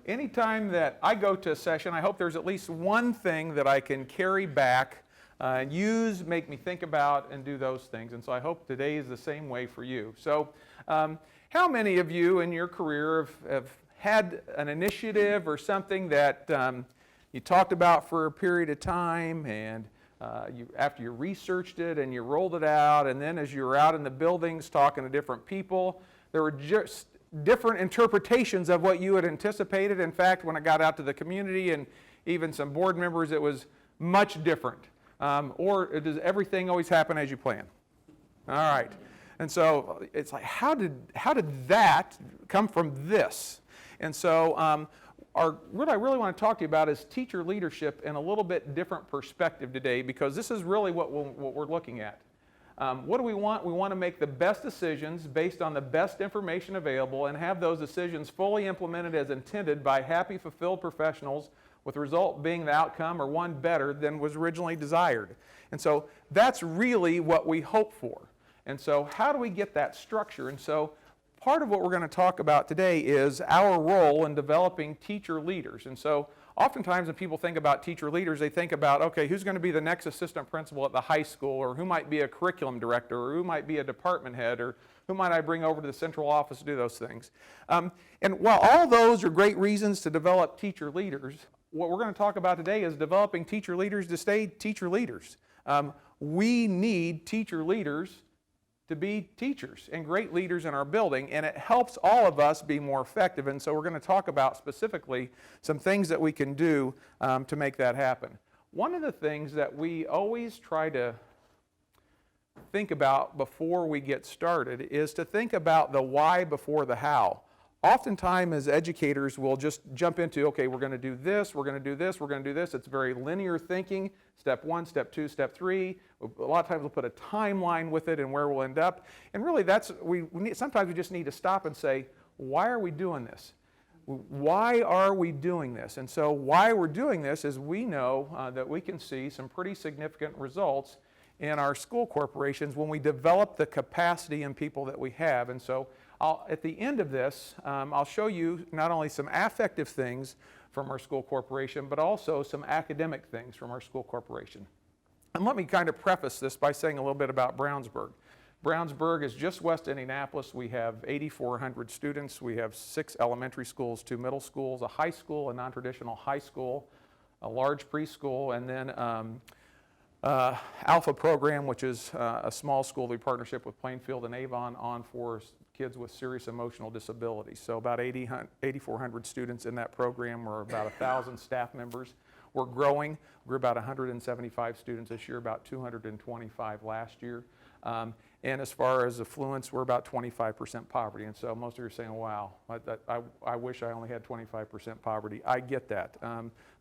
anytime that I go to a session, I hope there's at least one thing that I can carry back and use, make me think about, and do those things. And so I hope today is the same way for you. So how many of you in your career have had an initiative or something that you talked about for a period of time, and after you researched it and you rolled it out, and then as you were out in the buildings talking to different people, there were just different interpretations of what you had anticipated. In fact, when I got out to the community and even some board members, it was much different. Or does everything always happen as you plan? All right. And so it's like, how did that come from this? And so what I really want to talk to you about is teacher leadership in a little bit different perspective today, because this is really what we're looking at. What do we want? We want to make the best decisions based on the best information available and have those decisions fully implemented as intended by happy, fulfilled professionals, with the result being the outcome or one better than was originally desired. And so that's really what we hope for. And so how do we get that structure? And so part of what we're going to talk about today is our role in developing teacher leaders. And so oftentimes when people think about teacher leaders, they think about, okay, who's going to be the next assistant principal at the high school, or who might be a curriculum director, or who might be a department head, or who might I bring over to the central office to do those things. And while all those are great reasons to develop teacher leaders, what we're going to talk about today is developing teacher leaders to stay teacher leaders. We need teacher leaders to be teachers and great leaders in our building, and it helps all of us be more effective. And so we're going to talk about specifically some things that we can do to make that happen. One of the things that we always try to think about before we get started is to think about the why before the how. Oftentimes as educators, we'll just jump into, okay, we're going to do this, we're going to do this, we're going to do this. It's very linear thinking, step 1, step 2, step 3. A lot of times we'll put a timeline with it and where we'll end up. And really sometimes we just need to stop and say, why are we doing this? Why are we doing this? And so why we're doing this is we know that we can see some pretty significant results in our school corporations when we develop the capacity in people that we have. And so at the end of this, I'll show you not only some affective things from our school corporation, but also some academic things from our school corporation. And let me kind of preface this by saying a little bit about Brownsburg. Brownsburg is just west of Indianapolis. We have 8,400 students. We have 6 elementary schools, 2 middle schools, a high school, a non-traditional high school, a large preschool, and then Alpha program, which is a small school we partnership with Plainfield and Avon on for kids with serious emotional disabilities. So about 8,400 students in that program. We're about 1,000 staff members. We're growing. We're about 175 students this year, about 225 last year. And as far as affluence, we're about 25% poverty. And so most of you are saying, wow, I wish I only had 25% poverty. I get that.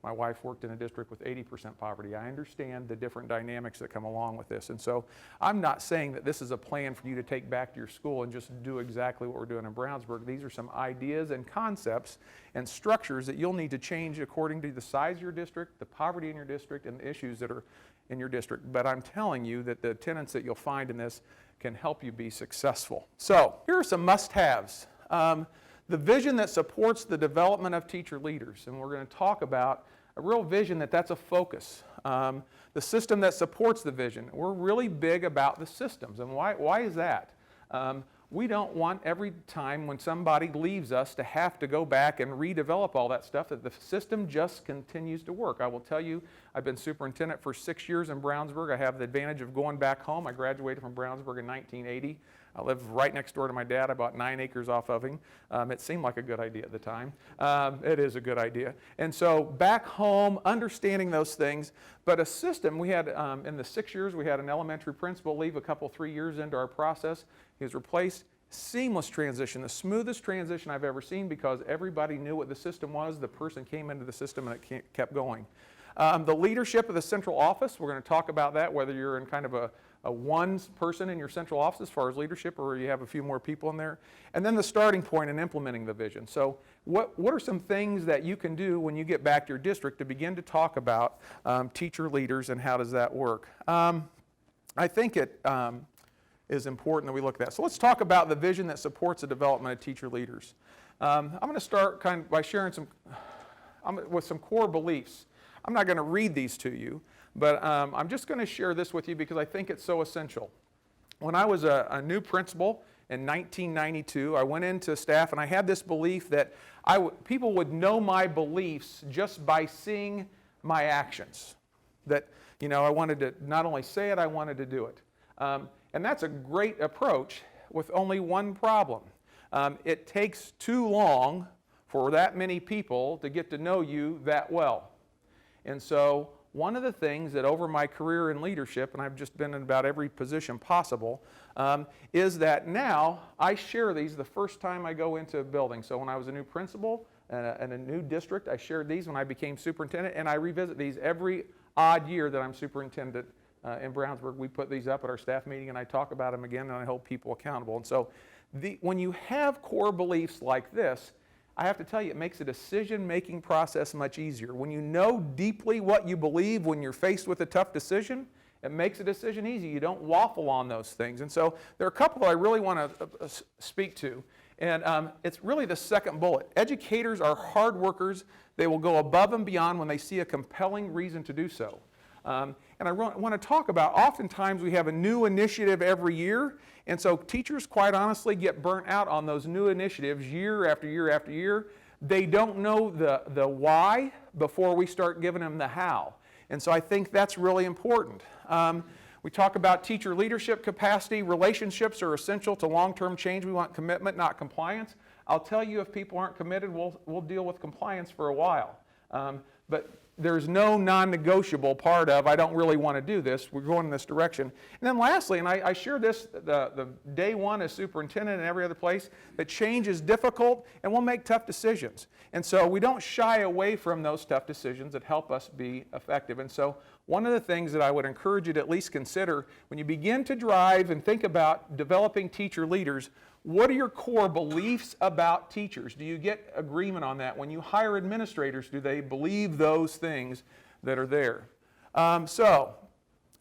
My wife worked in a district with 80% poverty. I understand the different dynamics that come along with this. And so I'm not saying that this is a plan for you to take back to your school and just do exactly what we're doing in Brownsburg. These are some ideas and concepts and structures that you'll need to change according to the size of your district, the poverty in your district, and the issues that are in your district. But I'm telling you that the tenets that you'll find in this can help you be successful. So here are some must-haves. The vision that supports the development of teacher leaders, and we're going to talk about a real vision that's a focus. The system that supports the vision. We're really big about the systems, and why is that? We don't want every time when somebody leaves us to have to go back and redevelop all that stuff, that the system just continues to work. I will tell you, I've been superintendent for 6 years in Brownsburg. I have the advantage of going back home. I graduated from Brownsburg in 1980. I lived right next door to my dad. I bought 9 acres off of him. It seemed like a good idea at the time. It is a good idea. And so back home, understanding those things, but a system, we had, in the 6 years, we had an elementary principal leave 3 years into our process. He was replaced. Seamless transition, the smoothest transition I've ever seen, because everybody knew what the system was. The person came into the system and it kept going. The leadership of the central office, we're going to talk about that, whether you're in kind of a one person in your central office as far as leadership, or you have a few more people in there. And then the starting point in implementing the vision. So what are some things that you can do when you get back to your district to begin to talk about teacher leaders, and how does that work? I think is important that we look at that. So let's talk about the vision that supports the development of teacher leaders. I'm going to start by sharing with some core beliefs. I'm not going to read these to you, but I'm just going to share this with you because I think it's so essential. When I was a new principal in 1992, I went into staff and I had this belief that people would know my beliefs just by seeing my actions. That, I wanted to not only say it, I wanted to do it. And that's a great approach with only one problem. It takes too long for that many people to get to know you that well. And so one of the things that over my career in leadership, and I've just been in about every position possible, is that now I share these the first time I go into a building. So when I was a new principal in a new district, I shared these when I became superintendent, and I revisit these every odd year that I'm superintendent in Brownsburg. We put these up at our staff meeting, and I talk about them again, and I hold people accountable. And so when you have core beliefs like this, I have to tell you, it makes a decision-making process much easier. When you know deeply what you believe when you're faced with a tough decision, it makes a decision easy. You don't waffle on those things. And so there are a couple that I really want to speak to. And it's really the second bullet. Educators are hard workers. They will go above and beyond when they see a compelling reason to do so. And I want to talk about, oftentimes we have a new initiative every year, and so teachers, quite honestly, get burnt out on those new initiatives year after year after year. They don't know the why before we start giving them the how. And so I think that's really important. We talk about teacher leadership capacity. Relationships are essential to long-term change. We want commitment, not compliance. I'll tell you, if people aren't committed, we'll deal with compliance for a while. But there's no non-negotiable part of, I don't really want to do this, we're going in this direction. And then lastly, and I share this the day one as superintendent and every other place, that change is difficult and we'll make tough decisions. And so we don't shy away from those tough decisions that help us be effective. And so one of the things that I would encourage you to at least consider when you begin to drive and think about developing teacher leaders, what are your core beliefs about teachers? Do you get agreement on that? When you hire administrators, do they believe those things that are there? So,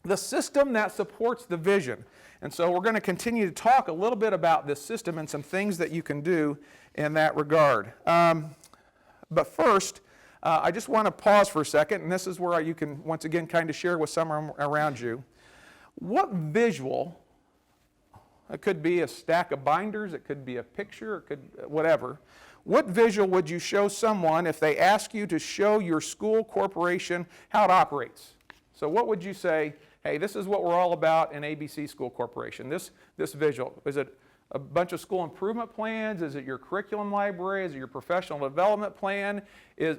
the system that supports the vision. And so we're going to continue to talk a little bit about this system and some things that you can do in that regard. But first, I just want to pause for a second, and this is where you can once again kind of share with someone around you. What visual, it could be a stack of binders, it could be a picture, it could whatever. What visual would you show someone if they ask you to show your school corporation how it operates? So what would you say, hey, this is what we're all about in ABC School Corporation, this visual. Is it a bunch of school improvement plans? Is it your curriculum library? Is it your professional development plan?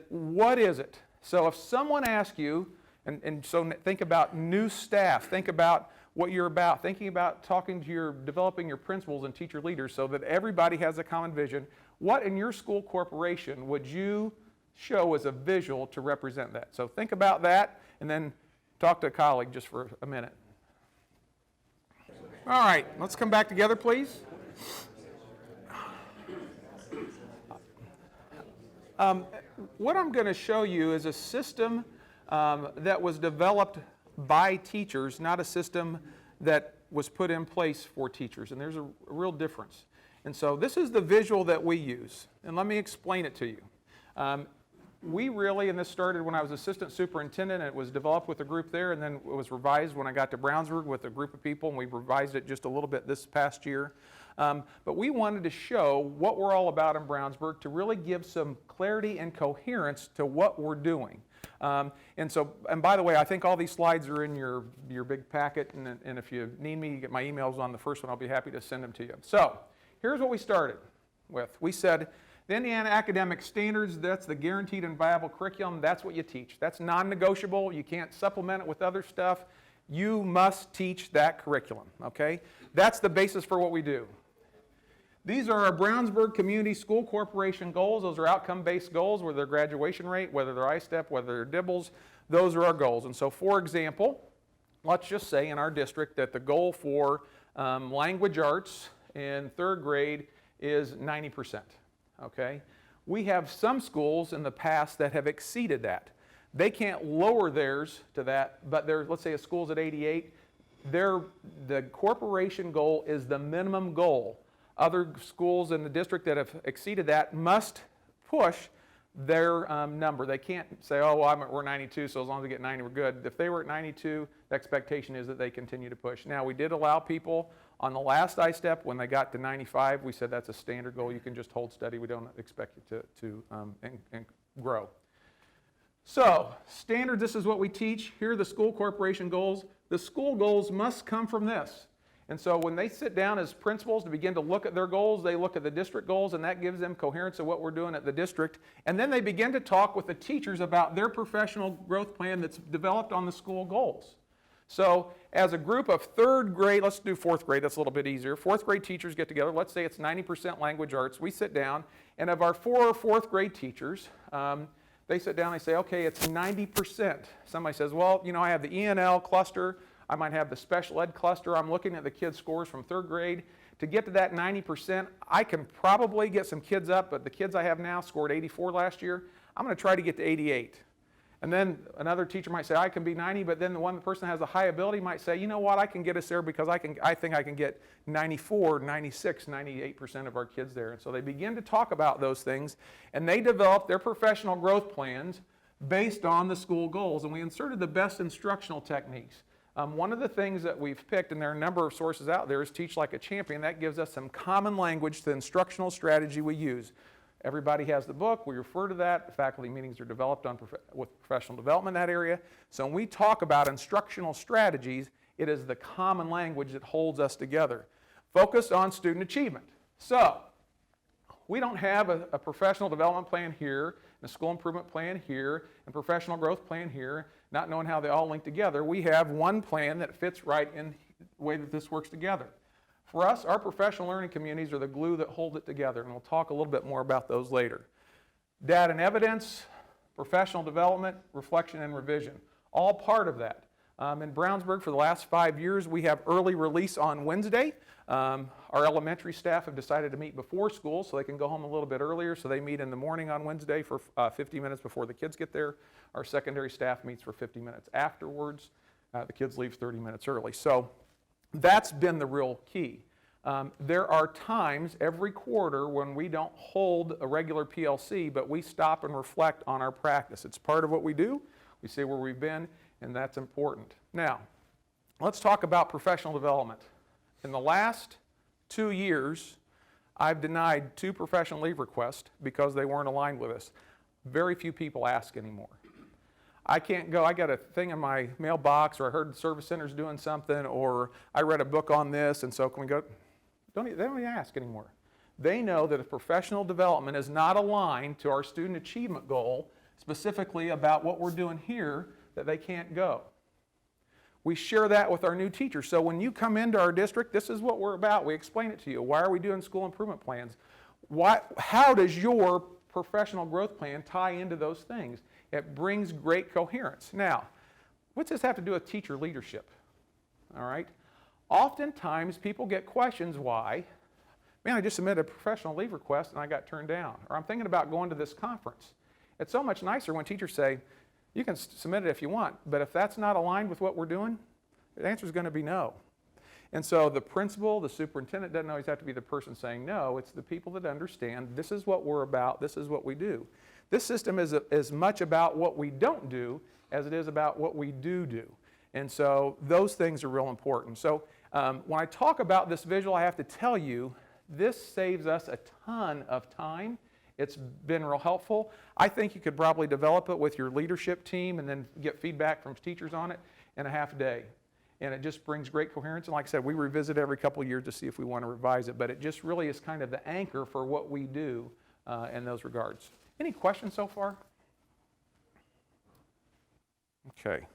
What is it? So if someone asks you, and so think about new staff, think about what you're about, thinking about developing your principals and teacher leaders so that everybody has a common vision. What in your school corporation would you show as a visual to represent that? So think about that and then talk to a colleague just for a minute. All right, let's come back together, please. What I'm going to show you is a system that was developed by teachers, not a system that was put in place for teachers. And there's a real difference. And so this is the visual that we use. And let me explain it to you. We really, and this started when I was assistant superintendent, and it was developed with a group there, and then it was revised when I got to Brownsburg with a group of people, and we revised it just a little bit this past year. But we wanted to show what we're all about in Brownsburg to really give some clarity and coherence to what we're doing. And by the way, I think all these slides are in your big packet, and if you need me, you get my emails on the first one, I'll be happy to send them to you. So here's what we started with. We said, the Indiana Academic Standards, that's the guaranteed and viable curriculum, that's what you teach. That's non-negotiable, you can't supplement it with other stuff. You must teach that curriculum, okay? That's the basis for what we do. These are our Brownsburg Community School Corporation goals. Those are outcome-based goals, whether they're graduation rate, whether they're ISTEP, whether they're DIBELS. Those are our goals. And so, for example, let's just say in our district that the goal for language arts in third grade is 90%, okay? We have some schools in the past that have exceeded that. They can't lower theirs to that, but let's say a school's at 88, The corporation goal is the minimum goal. Other schools in the district that have exceeded that must push their number. They can't say, oh, well, we're 92, so as long as we get 90, we're good. If they were at 92, the expectation is that they continue to push. Now, we did allow people on the last I-step, when they got to 95, we said that's a standard goal. You can just hold steady. We don't expect you to grow. So, standards, this is what we teach. Here are the school corporation goals. The school goals must come from this. And so when they sit down as principals to begin to look at their goals, they look at the district goals, and that gives them coherence of what we're doing at the district. And then they begin to talk with the teachers about their professional growth plan that's developed on the school goals. So as a group of third grade, let's do fourth grade, that's a little bit easier. Fourth grade teachers get together. Let's say it's 90% language arts. We sit down, and of our 4 fourth grade teachers, they sit down and they say, okay, it's 90%. Somebody says, well, you know, I have the ENL cluster. I might have the special ed cluster. I'm looking at the kids' scores from third grade. To get to that 90%, I can probably get some kids up, but the kids I have now scored 84 last year. I'm going to try to get to 88. And then another teacher might say, I can be 90, but then the one person that has a high ability might say, you know what, I can get us there because I think I can get 94, 96, 98% of our kids there. And so they begin to talk about those things, and they develop their professional growth plans based on the school goals. And we inserted the best instructional techniques. One of the things that we've picked, and there are a number of sources out there, is Teach Like a Champion. That gives us some common language to the instructional strategy we use. Everybody has the book. We refer to that. The faculty meetings are developed with professional development in that area. So when we talk about instructional strategies, it is the common language that holds us together. Focus on student achievement. So we don't have a professional development plan here, and a school improvement plan here, and professional growth plan here, not knowing how they all link together. We have one plan that fits right in the way that this works together. For us, our professional learning communities are the glue that hold it together, and we'll talk a little bit more about those later. Data and evidence, professional development, reflection and revision, all part of that. In Brownsburg, for the last 5 years, we have early release on Wednesday. Our elementary staff have decided to meet before school so they can go home a little bit earlier, so they meet in the morning on Wednesday for 50 minutes before the kids get there. Our secondary staff meets for 50 minutes afterwards. The kids leave 30 minutes early. So that's been the real key. There are times every quarter when we don't hold a regular PLC, but we stop and reflect on our practice. It's part of what we do. We say where we've been, and that's important. Now, let's talk about professional development. In the last 2 years, I've denied 2 professional leave requests because they weren't aligned with us. Very few people ask anymore. I can't go, I got a thing in my mailbox, or I heard the service center's doing something, or I read a book on this, and so can we go? They don't even ask anymore. They know that if professional development is not aligned to our student achievement goal, specifically about what we're doing here, that they can't go. We share that with our new teachers. So when you come into our district, this is what we're about. We explain it to you. Why are we doing school improvement plans? How does your professional growth plan tie into those things? It brings great coherence. Now, what's this have to do with teacher leadership? All right. Oftentimes, people get questions why. Man, I just submitted a professional leave request and I got turned down. Or I'm thinking about going to this conference. It's so much nicer when teachers say, you can submit it if you want, but if that's not aligned with what we're doing, the answer is going to be no. And so the principal, the superintendent doesn't always have to be the person saying no. It's the people that understand this is what we're about, this is what we do. This system is as much about what we don't do as it is about what we do. And so those things are real important. So when I talk about this visual, I have to tell you, this saves us a ton of time. It's been real helpful. I think you could probably develop it with your leadership team and then get feedback from teachers on it in a half day. And it just brings great coherence. And like I said, we revisit every couple of years to see if we want to revise it. But it just really is kind of the anchor for what we do in those regards. Any questions so far? Okay.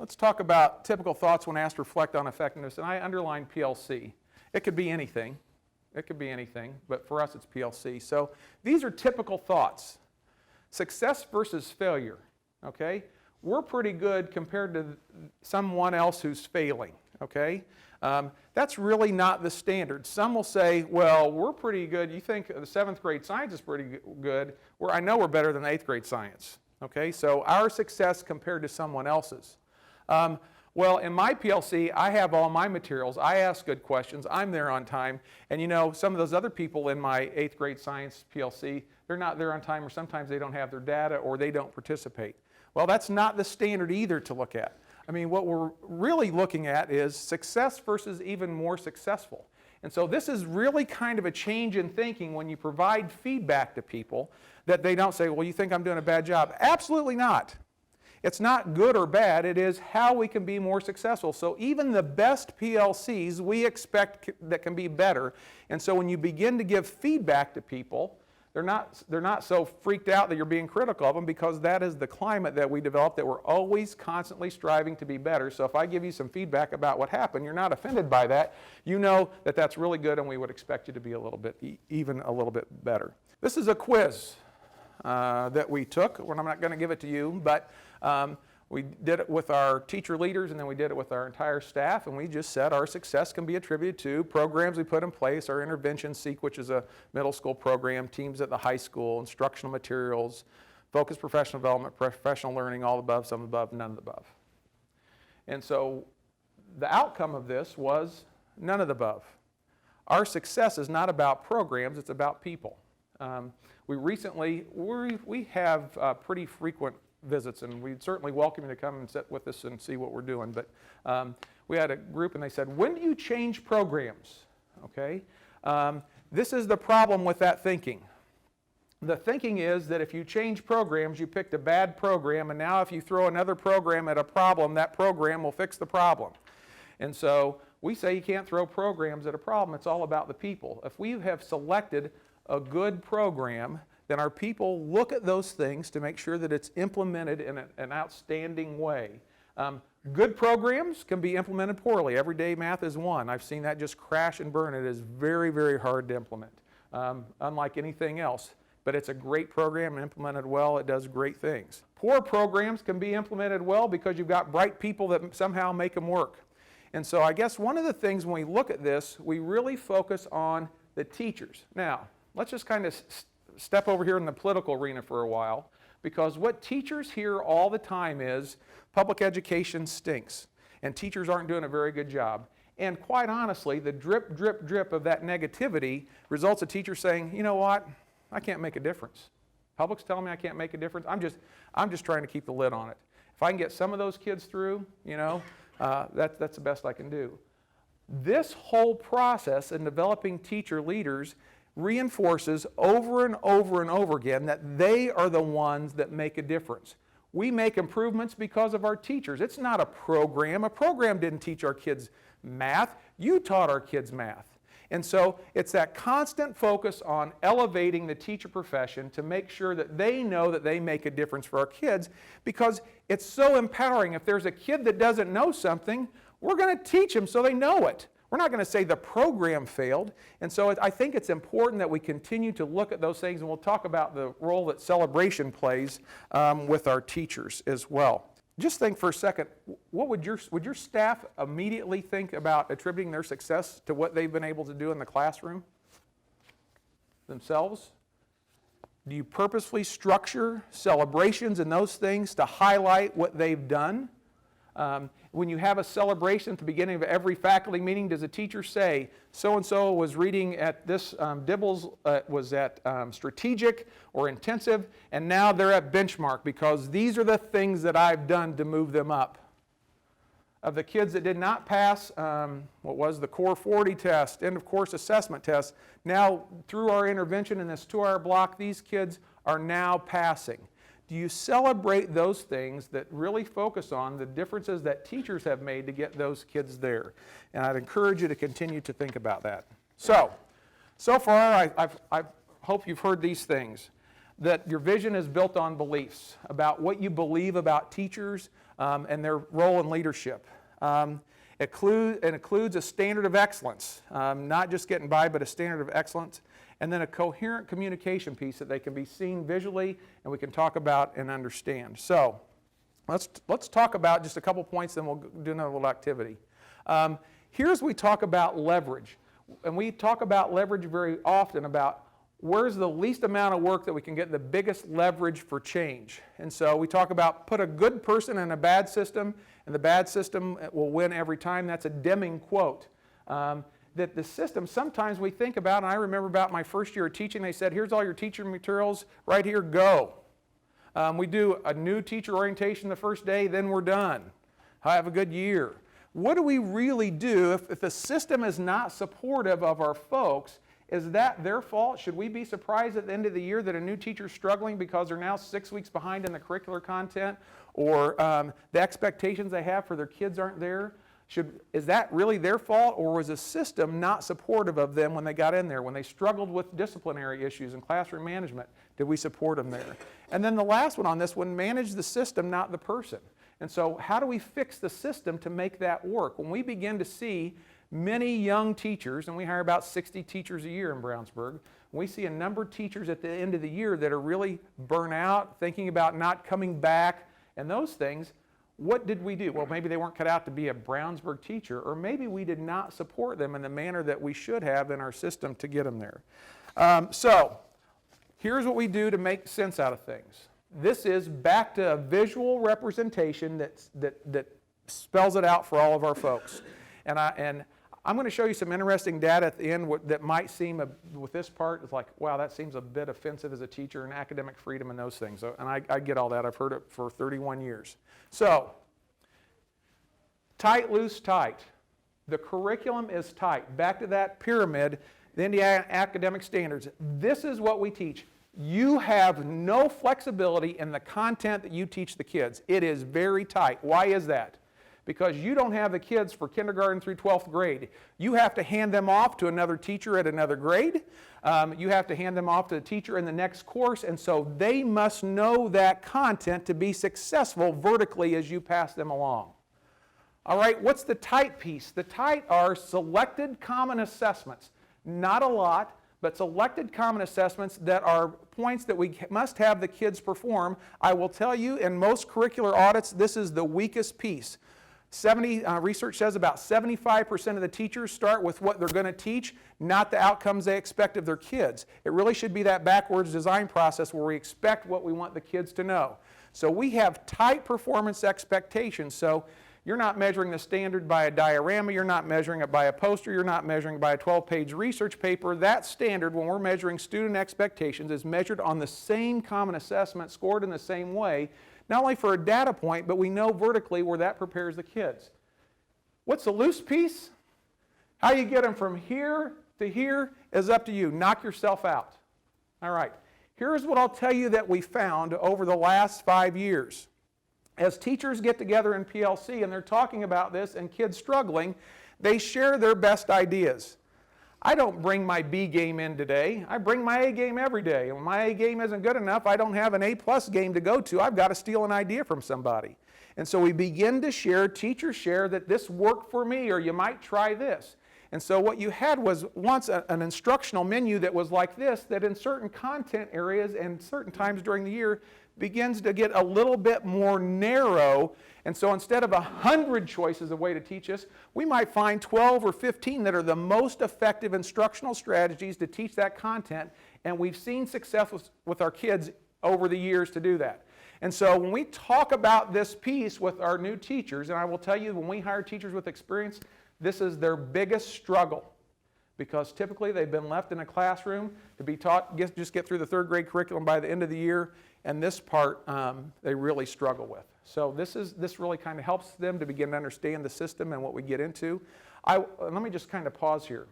Let's talk about typical thoughts when asked to reflect on effectiveness. And I underline PLC. It could be anything. It could be anything, but for us it's PLC. So these are typical thoughts. Success versus failure, okay? We're pretty good compared to someone else who's failing, okay? That's really not the standard. Some will say, well, we're pretty good. You think the 7th grade science is pretty good. I know we're better than 8th grade science, okay? So our success compared to someone else's. Well, in my PLC, I have all my materials. I ask good questions. I'm there on time. And you know, some of those other people in my 8th grade science PLC, they're not there on time, or sometimes they don't have their data, or they don't participate. Well, that's not the standard either to look at. I mean, what we're really looking at is success versus even more successful. And so this is really kind of a change in thinking when you provide feedback to people, that they don't say, well, you think I'm doing a bad job. Absolutely not. It's not good or bad, it is how we can be more successful. So even the best PLCs, we expect that can be better. And so when you begin to give feedback to people, they're not so freaked out that you're being critical of them, because that is the climate that we develop, that we're always constantly striving to be better. So if I give you some feedback about what happened, you're not offended by that. You know that that's really good, and we would expect you to be a little bit, even a little bit better. This is a quiz that we took. Well, I'm not going to give it to you, but we did it with our teacher leaders, and then we did it with our entire staff, and we just said our success can be attributed to programs we put in place, our intervention SEEK, which is a middle school program, teams at the high school, instructional materials, focused professional development, professional learning, all above, some above, none above. And so the outcome of this was none of the above. Our success is not about programs, it's about people. We have pretty frequent visits, and we'd certainly welcome you to come and sit with us and see what we're doing. But we had a group, and they said, when do you change programs? Okay, this is the problem with that thinking. The thinking is that if you change programs, you picked a bad program, and now if you throw another program at a problem, that program will fix the problem. And so we say you can't throw programs at a problem, it's all about the people. If we have selected a good program, then our people look at those things to make sure that it's implemented in an outstanding way. Good programs can be implemented poorly. Everyday math is one. I've seen that just crash and burn. It is very, very hard to implement, unlike anything else. But it's a great program, implemented well, it does great things. Poor programs can be implemented well because you've got bright people that somehow make them work. And so I guess one of the things when we look at this, we really focus on the teachers. Now, let's just kind of step over here in the political arena for a while, because what teachers hear all the time is public education stinks and teachers aren't doing a very good job. And quite honestly, the drip, drip, drip of that negativity results in teachers saying, you know what, I can't make a difference. Public's telling me I can't make a difference. I'm just trying to keep the lid on it. If I can get some of those kids through, you know, that's the best I can do. This whole process in developing teacher leaders reinforces over and over and over again that they are the ones that make a difference. We make improvements because of our teachers. It's not a program. A program didn't teach our kids math. You taught our kids math. And so it's that constant focus on elevating the teacher profession to make sure that they know that they make a difference for our kids, because it's so empowering. If there's a kid that doesn't know something, we're going to teach them so they know it. We're not going to say the program failed. And so I think it's important that we continue to look at those things, and we'll talk about the role that celebration plays with our teachers as well. Just think for a second, what would your staff immediately think about attributing their success to what they've been able to do in the classroom themselves? Do you purposefully structure celebrations and those things to highlight what they've done? When you have a celebration at the beginning of every faculty meeting, does a teacher say, so-and-so was reading at this, Dibbles was at strategic or intensive, and now they're at benchmark because these are the things that I've done to move them up? Of the kids that did not pass, what was the Core 40 test, end of course assessment test, now through our intervention in this 2-hour block, these kids are now passing. Do you celebrate those things that really focus on the differences that teachers have made to get those kids there? And I'd encourage you to continue to think about that. So far I hope you've heard these things, that your vision is built on beliefs about what you believe about teachers and their role in leadership. It includes a standard of excellence, not just getting by, but a standard of excellence. And then a coherent communication piece that they can be seen visually and we can talk about and understand. So let's talk about just a couple points, then we'll do another little activity. Here's we talk about leverage. And we talk about leverage very often about where's the least amount of work that we can get the biggest leverage for change. And so we talk about put a good person in a bad system and the bad system will win every time. That's a Deming quote. That the system, sometimes we think about, and I remember about my first year of teaching, they said, here's all your teacher materials, right here, go. We do a new teacher orientation the first day, then we're done. Have a good year. What do we really do if the system is not supportive of our folks? Is that their fault? Should we be surprised at the end of the year that a new teacher is struggling because they're now 6 weeks behind in the curricular content, or the expectations they have for their kids aren't there? Is that really their fault, or was the system not supportive of them when they got in there? When they struggled with disciplinary issues and classroom management, did we support them there? And then the last one on this one, manage the system, not the person. And so how do we fix the system to make that work? When we begin to see many young teachers, and we hire about 60 teachers a year in Brownsburg, we see a number of teachers at the end of the year that are really burnt out, thinking about not coming back, and those things. What did we do? Well, maybe they weren't cut out to be a Brownsburg teacher, or maybe we did not support them in the manner that we should have in our system to get them there. So here's what we do to make sense out of things. This is back to a visual representation that spells it out for all of our folks. And I'm going to show you some interesting data at the end that might seem, with this part, it's like, wow, that seems a bit offensive as a teacher, and academic freedom and those things. And I get all that. I've heard it for 31 years. So, tight, loose, tight. The curriculum is tight. Back to that pyramid, the Indiana academic standards. This is what we teach. You have no flexibility in the content that you teach the kids. It is very tight. Why is that? Because you don't have the kids for kindergarten through 12th grade. You have to hand them off to another teacher at another grade. You have to hand them off to the teacher in the next course, and so they must know that content to be successful vertically as you pass them along. All right, what's the tight piece? The tight are selected common assessments. Not a lot, but selected common assessments that are points that we must have the kids perform. I will tell you, in most curricular audits, this is the weakest piece. Research says about 75% of the teachers start with what they're going to teach, not the outcomes they expect of their kids. It really should be that backwards design process where we expect what we want the kids to know. So we have tight performance expectations. So you're not measuring the standard by a diorama, you're not measuring it by a poster, you're not measuring it by a 12-page research paper. That standard, when we're measuring student expectations, is measured on the same common assessment, scored in the same way, not only for a data point, but we know vertically where that prepares the kids. What's the loose piece? How you get them from here to here is up to you. Knock yourself out. All right. Here's what I'll tell you that we found over the last 5 years. As teachers get together in PLC and they're talking about this and kids struggling, they share their best ideas. I don't bring my B game in today. I bring my A game every day. When my A game isn't good enough, I don't have an A+ game to go to. I've got to steal an idea from somebody. And so we begin to share, teachers share that this worked for me, or you might try this. And so what you had was once an instructional menu that was like this, that in certain content areas and certain times during the year begins to get a little bit more narrow. And so instead of 100 choices of way to teach us, we might find 12 or 15 that are the most effective instructional strategies to teach that content. And we've seen success with our kids over the years to do that. And so when we talk about this piece with our new teachers, and I will tell you, when we hire teachers with experience, this is their biggest struggle, because typically they've been left in a classroom to be taught, just get through the 3rd grade curriculum by the end of the year, and this part they really struggle with. So this really kind of helps them to begin to understand the system and what we get into. Let me just kind of pause here.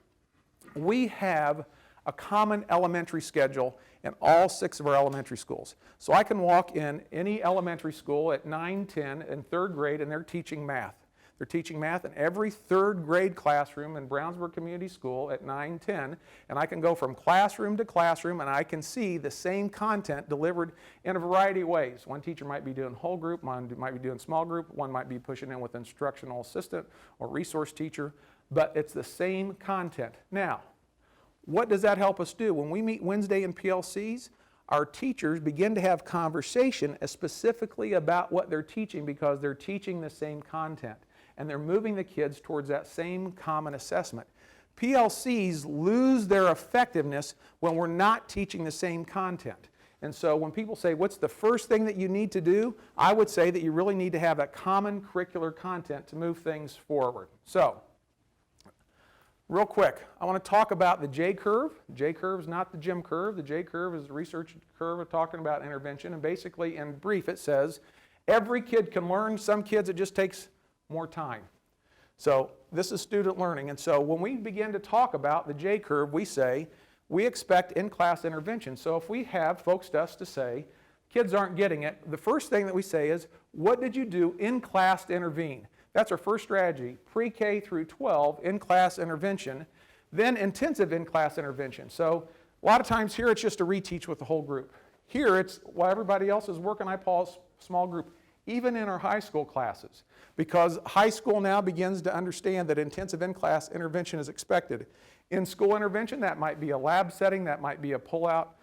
We have a common elementary schedule in all 6 of our elementary schools. So I can walk in any elementary school at 9, 10, and 3rd grade, and they're teaching math. They're teaching math in every 3rd grade classroom in Brownsburg Community School at 9, 10, and I can go from classroom to classroom and I can see the same content delivered in a variety of ways. One teacher might be doing whole group, one might be doing small group, one might be pushing in with instructional assistant or resource teacher, but it's the same content. Now, what does that help us do? When we meet Wednesday in PLCs, our teachers begin to have conversation specifically about what they're teaching, because they're teaching the same content. And they're moving the kids towards that same common assessment. PLCs lose their effectiveness when we're not teaching the same content. And so when people say, what's the first thing that you need to do? I would say that you really need to have that common curricular content to move things forward. So, real quick, I want to talk about the JCurve. JCurve is not the Jim curve. The JCurve is the research curve of talking about intervention. And basically, in brief, it says, every kid can learn. Some kids, it just takes more time. So this is student learning. And so when we begin to talk about the JCurve, we say, we expect in-class intervention. So if we have folks to us to say, kids aren't getting it, the first thing that we say is, what did you do in class to intervene? That's our first strategy, pre-K through 12, in-class intervention, then intensive in-class intervention. So a lot of times here it's just a reteach with the whole group. Here it's while everybody else is working, I pause small group, even in our high school classes, because high school now begins to understand that intensive in-class intervention is expected. In-school intervention, that might be a lab setting, that might be a pull-out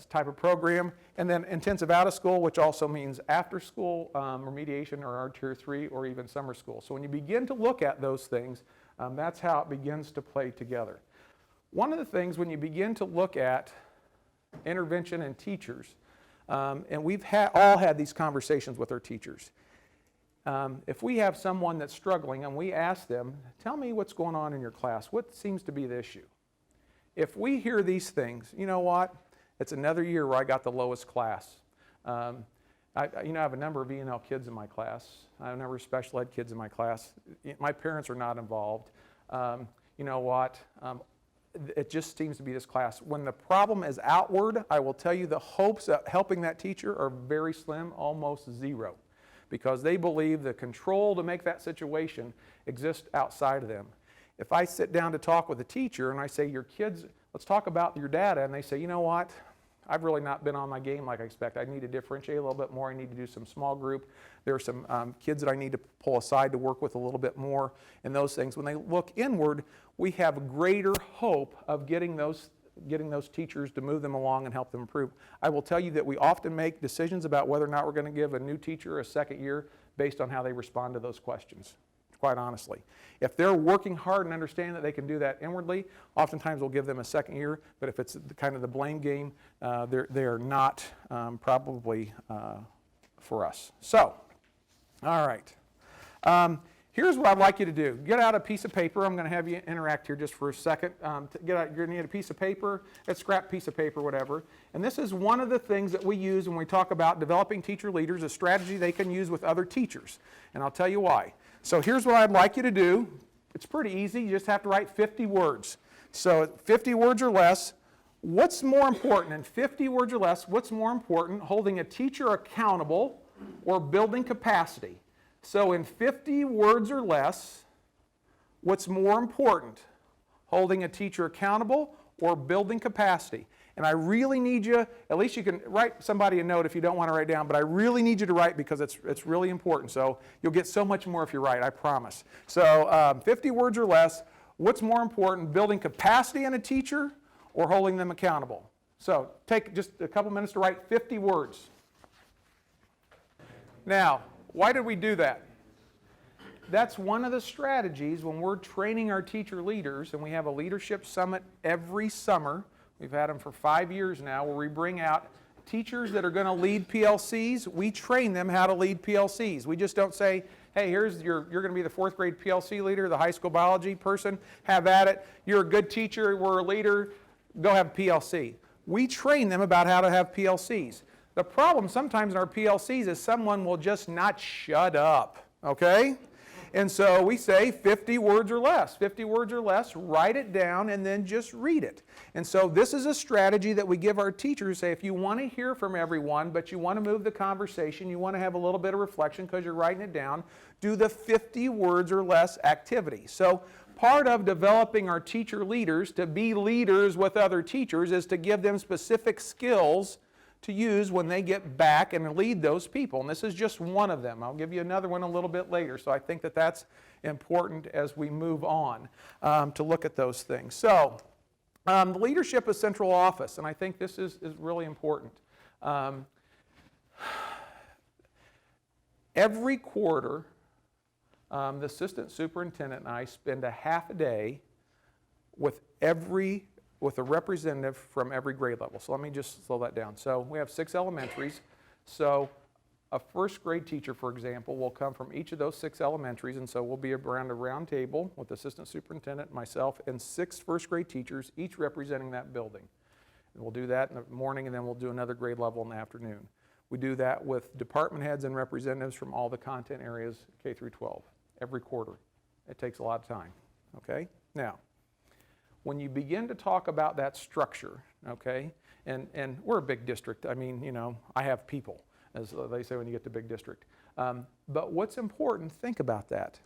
type of program, and then intensive out-of-school, which also means after-school remediation or our Tier 3 or even summer school. So when you begin to look at those things, that's how it begins to play together. One of the things when you begin to look at intervention and teachers, and we've all had these conversations with our teachers. If we have someone that's struggling and we ask them, tell me what's going on in your class, what seems to be the issue? If we hear these things, you know what, it's another year where I got the lowest class. I have a number of E&L kids in my class. I have a number of special ed kids in my class. My parents are not involved. You know what, it just seems to be this class. When the problem is outward, I will tell you the hopes of helping that teacher are very slim, almost zero, because they believe the control to make that situation exists outside of them. If I sit down to talk with a teacher and I say, your kids, let's talk about your data, and they say, you know what, I've really not been on my game like I expect. I need to differentiate a little bit more. I need to do some small group. There are some kids that I need to pull aside to work with a little bit more and those things. When they look inward, we have greater hope of getting those teachers to move them along and help them improve. I will tell you that we often make decisions about whether or not we're going to give a new teacher a second year based on how they respond to those questions, quite honestly. If they're working hard and understand that they can do that inwardly, oftentimes we'll give them a second year, but if it's kind of the blame game, they're not probably for us. So, all right. Here's what I'd like you to do. Get out a piece of paper. I'm going to have you interact here just for a second. You're going to need a piece of paper, a scrap piece of paper, whatever. And this is one of the things that we use when we talk about developing teacher leaders, a strategy they can use with other teachers. And I'll tell you why. So here's what I'd like you to do. It's pretty easy. You just have to write 50 words. So 50 words or less. What's more important? In 50 words or less, what's more important? Holding a teacher accountable or building capacity? So in 50 words or less, what's more important? Holding a teacher accountable or building capacity? And I really need you, at least you can write somebody a note if you don't want to write down, but I really need you to write because it's really important. So you'll get so much more if you write, I promise. So 50 words or less, what's more important, building capacity in a teacher or holding them accountable? So take just a couple minutes to write 50 words. Now, why did we do that? That's one of the strategies when we're training our teacher leaders, and we have a leadership summit every summer. We've had them for 5 years now, where we bring out teachers that are going to lead PLCs. We train them how to lead PLCs. We just don't say, hey, you're going to be the 4th grade PLC leader, the high school biology person, have at it. You're a good teacher, we're a leader, go have a PLC. We train them about how to have PLCs. The problem sometimes in our PLCs is someone will just not shut up, okay? And so we say 50 words or less. 50 words or less, write it down, and then just read it. And so this is a strategy that we give our teachers. Say if you want to hear from everyone, but you want to move the conversation, you want to have a little bit of reflection because you're writing it down, do the 50 words or less activity. So part of developing our teacher leaders to be leaders with other teachers is to give them specific skills to use when they get back and lead those people. And this is just one of them. I'll give you another one a little bit later. So I think that that's important as we move on to look at those things. So the leadership of central office, and I think this is really important. Every quarter, the assistant superintendent and I spend a half a day with every with a representative from every grade level. So let me just slow that down. So we have 6 elementaries. So a first grade teacher, for example, will come from each of those 6 elementaries, and so we'll be around a round table with the assistant superintendent, myself, and 6 first grade teachers, each representing that building. And we'll do that in the morning, and then we'll do another grade level in the afternoon. We do that with department heads and representatives from all the content areas, K through 12, every quarter. It takes a lot of time, okay? Now, when you begin to talk about that structure, okay, and we're a big district. I mean, you know, I have people, as they say when you get to big district. But what's important, think about that.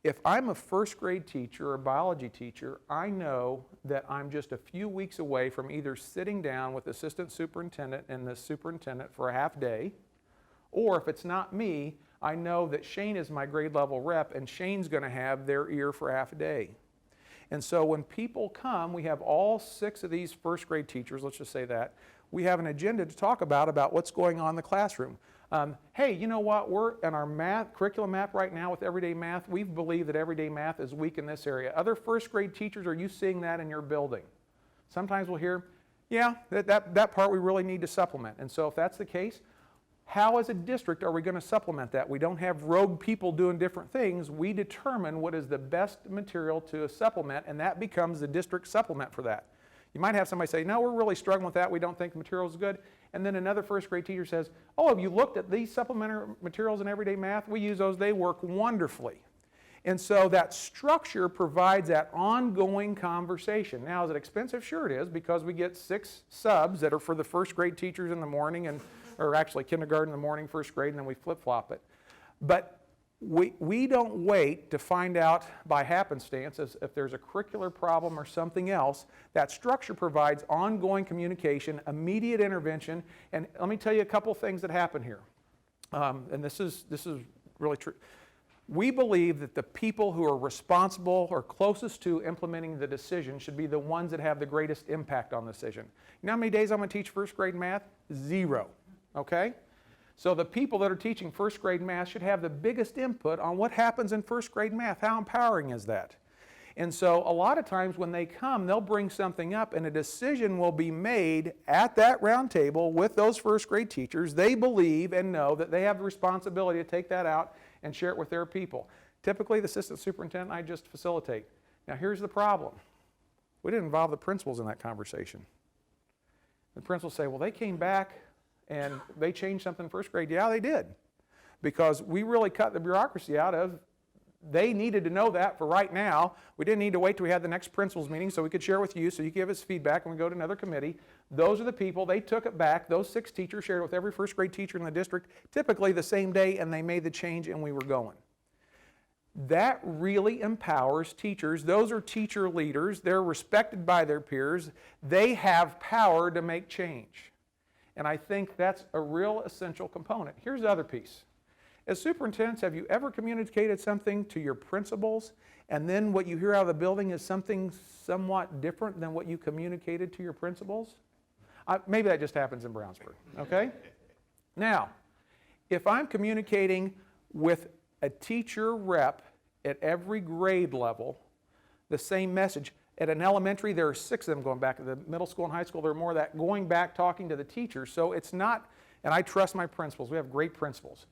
If I'm a first grade teacher or a biology teacher, I know that I'm just a few weeks away from either sitting down with the assistant superintendent and the superintendent for a half day, or if it's not me, I know that Shane is my grade level rep and Shane's going to have their ear for half a day. And so when people come, we have all 6 of these first grade teachers, let's just say that, we have an agenda to talk about what's going on in the classroom. Hey, you know what, we're in our math curriculum map right now with everyday math. We believe that everyday math is weak in this area. Other first grade teachers, are you seeing that in your building? Sometimes we'll hear, yeah, that part we really need to supplement. And so if that's the case, how as a district are we going to supplement that? We don't have rogue people doing different things. We determine what is the best material to supplement, and that becomes the district supplement for that. You might have somebody say, no, we're really struggling with that. We don't think the material is good. And then another first grade teacher says, oh, have you looked at these supplementary materials in everyday math? We use those. They work wonderfully. And so that structure provides that ongoing conversation. Now, is it expensive? Sure it is, because we get 6 subs that are for the first grade teachers in the morning, or actually kindergarten in the morning, first grade, and then we flip-flop it. But we don't wait to find out by happenstance if there's a curricular problem or something else. That structure provides ongoing communication, immediate intervention, and let me tell you a couple things that happen here. And this is really true. We believe that the people who are responsible or closest to implementing the decision should be the ones that have the greatest impact on the decision. You know how many days I'm going to teach first grade math? 0. Okay? So the people that are teaching first grade math should have the biggest input on what happens in first grade math. How empowering is that? And so a lot of times when they come, they'll bring something up and a decision will be made at that round table with those first grade teachers. They believe and know that they have the responsibility to take that out and share it with their people. Typically the assistant superintendent, I just facilitate. Now here's the problem. We didn't involve the principals in that conversation. The principals say, well, they came back and they changed something in first grade. Yeah, they did. Because we really cut the bureaucracy out of, they needed to know that for right now. We didn't need to wait till we had the next principals meeting so we could share with you, so you give us feedback and we go to another committee. Those are the people, they took it back. Those 6 teachers shared it with every first grade teacher in the district, typically the same day, and they made the change and we were going. That really empowers teachers. Those are teacher leaders. They're respected by their peers. They have power to make change. And I think that's a real essential component. Here's the other piece. As superintendents, have you ever communicated something to your principals and then what you hear out of the building is something somewhat different than what you communicated to your principals? Maybe that just happens in Brownsburg, okay? Now, if I'm communicating with a teacher rep at every grade level, the same message. At an elementary, there are 6 of them going back. At the middle school and high school, there are more of that going back, talking to the teachers. So it's not, and I trust my principals. We have great principals.